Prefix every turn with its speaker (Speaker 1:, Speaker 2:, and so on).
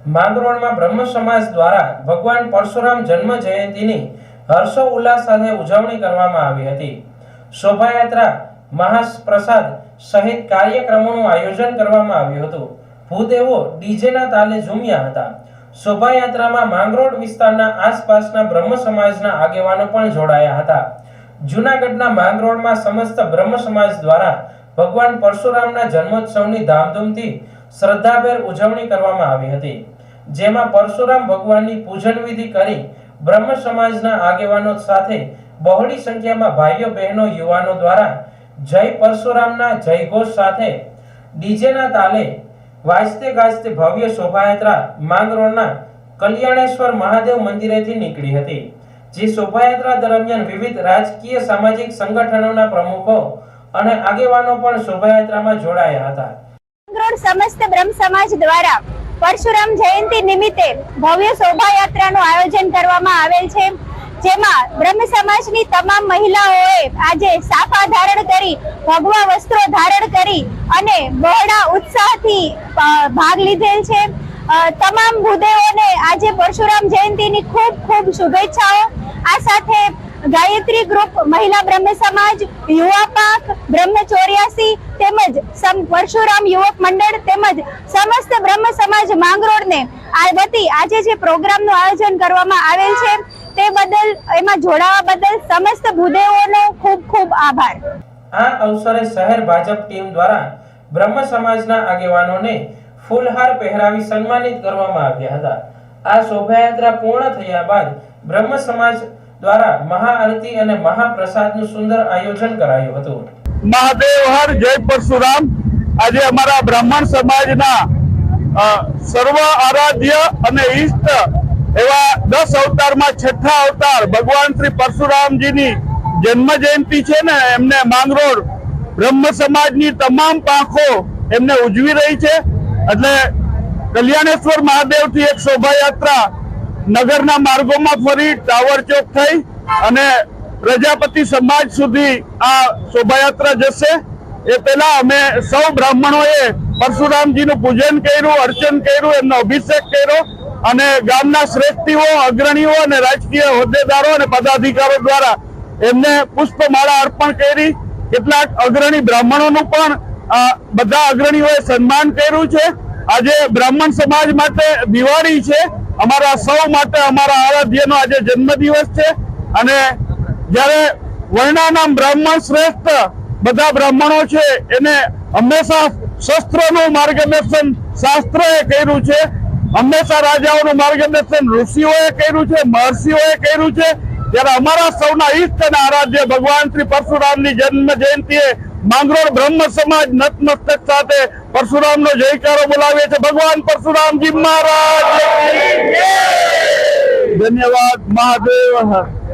Speaker 1: માંગરોળમાં બ્રહ્મ સમાજ દ્વારા ભગવાન પરશુરામ જન્મ જયંતિની હર્ષોલ્લાસ સાથે ઉજવણી કરવામાં આવી હતી। શોભાયાત્રા, મહાપ્રસાદ સહિત કાર્યક્રમોનું આયોજન કરવામાં આવ્યું હતું। ભૂદેવો ડીજેના તાલે ઝૂમ્યા હતા। શોભાયાત્રામાં માંગરોળ વિસ્તારના આસપાસના બ્રહ્મ સમાજના આગેવાનો પણ જોડાયા હતા। જૂનાગઢના માંગરોળમાં સમસ્ત બ્રહ્મ સમાજ દ્વારા ભગવાન પરશુરામના જન્મોત્સવની ધામધૂમથી શ્રદ્ધાભેર ઉજવણી કરવામાં આવી હતી, જેમાં પરશુરામ ભગવાનની પૂજન વિધિ કરી બ્રહ્મ સમાજના આગેવાનો સાથે બહોળી સંખ્યામાં ભાઈઓ બહેનો યુવાનો દ્વારા જય પરશુરામના જયઘોષ સાથે ડીજેના તાલે વાજતે ગાજતે ભવ્ય શોભાયાત્રા માંગરોળના કલ્યાણેશ્વર મહાદેવ મંદિરેથી નીકળી હતી। જે શોભાયાત્રા દરમિયાન વિવિધ રાજકીય સામાજિક સંગઠનોના પ્રમુખો અને આગેવાનો પણ શોભાયાત્રામાં જોડાયા હતા।
Speaker 2: માંગરોળ સમસ્ત બ્રહ્મ સમાજ દ્વારા પરશુરામ જયંતિ નિમિત્તે ભવ્ય શોભાયાત્રાનું આયોજન કરવામાં આવેલ છે, જેમાં બ્રહ્મ સમાજની તમામ મહિલાઓએ આજે સાફા ધારણ કરી, ભગવા વસ્ત્રો ધારણ કરી અને બહોળા ઉત્સાહથી ભાગ લીધેલ છે। તમામ ભૂદેવોને આજે પરશુરામ જયંતિની ખૂબ ખૂબ શુભેચ્છાઓ। આ સાથે ગાયત્રી ગ્રુપ, મહિલા બ્રહ્મ સમાજ, યુવા પાંખ, બ્રહ્મ 84 તેમજ પરશુરામ યુવક મંડળ તેમજ સમસ્ત બ્રહ્મ સમાજ માંગરોળને આ વતી આજે જે પ્રોગ્રામનું આયોજન કરવામાં આવેલ છે તે બદલ, એમાં જોડાવા બદલ સમસ્ત ભૂદેવોનો ખૂબ ખૂબ આભાર।
Speaker 1: આ અવસરે શહેર ભાજપ ટીમ દ્વારા બ્રહ્મ સમાજના આગેવાનોને ફૂલહાર પહેરાવી સન્માનિત કરવામાં આવ્યા હતા। આ શોભાયાત્રા પૂર્ણ થયા બાદ બ્રહ્મ સમાજ દ્વારા મહાઆરતી અને મહાપ્રસાદનું સુંદર આયોજન કરાયું હતું।
Speaker 3: મહાદેવ હર જય પરશુરામ। આજે અમારા બ્રાહ્મણ સમાજના સર્વ આરાધ્ય અને ઈષ્ટ એવા 10 અવતારમાં છઠ્ઠા અવતાર ભગવાન શ્રી પરશુરામજીની જન્મ જયંતિ છે ને, એમને માંગરોળ બ્રહ્મ સમાજની તમામ પાંખો એમને ઉજવી રહી છે। એટલે કલ્યાણેશ્વર મહાદેવથી એક શોભાયાત્રા નગરના માર્ગોમાં ફરી ટાવર ચોક થઈ અને પ્રજાપતિ સમાજ સુધી આ શોભાયાત્રા જશે। એ પહેલા અમે સૌ બ્રાહ્મણોએ પરશુરામજીનું પૂજન કર્યું, અર્ચન કર્યું, એમનો અભિષેક કર્યો અને ગામના શ્રેષ્ઠીઓ, અગ્રણીઓ અને રાજકીય હોદ્દેદારો અને પદાધિકારીઓ દ્વારા એમને પુષ્પમાળા અર્પણ કરી। કેટલાક અગ્રણી બ્રાહ્મણોનું પણ બધા અગ્રણીઓએ સન્માન કર્યું છે। આજે બ્રાહ્મણ સમાજ માટે દિવાળી છે, અમારા સૌ માટે અમારા આરાધ્યનો આજે જન્મદિવસ છે અને જ્યારે વર્ણાનામ બ્રાહ્મણ શ્રેષ્ઠ બધા બ્રાહ્મણો છે એને હંમેશા શસ્ત્રોનું માર્ગદર્શન શાસ્ત્રોએ કર્યું છે, હંમેશા રાજાઓનું માર્ગદર્શન ઋષિઓએ કર્યું છે, મહર્ષિઓએ કર્યું છે। ત્યારે અમારા સૌના ઈષ્ટ અને આરાધ્ય ભગવાન શ્રી પરશુરામની જન્મ જયંતિએ માંગરોળ બ્રહ્મ સમાજ નતમસ્તક સાથે પરશુરામનો જયકારો બોલાવે છે। ભગવાન પરશુરામજી મહારાજ ધન્યવાદ। મહાદેવ હર।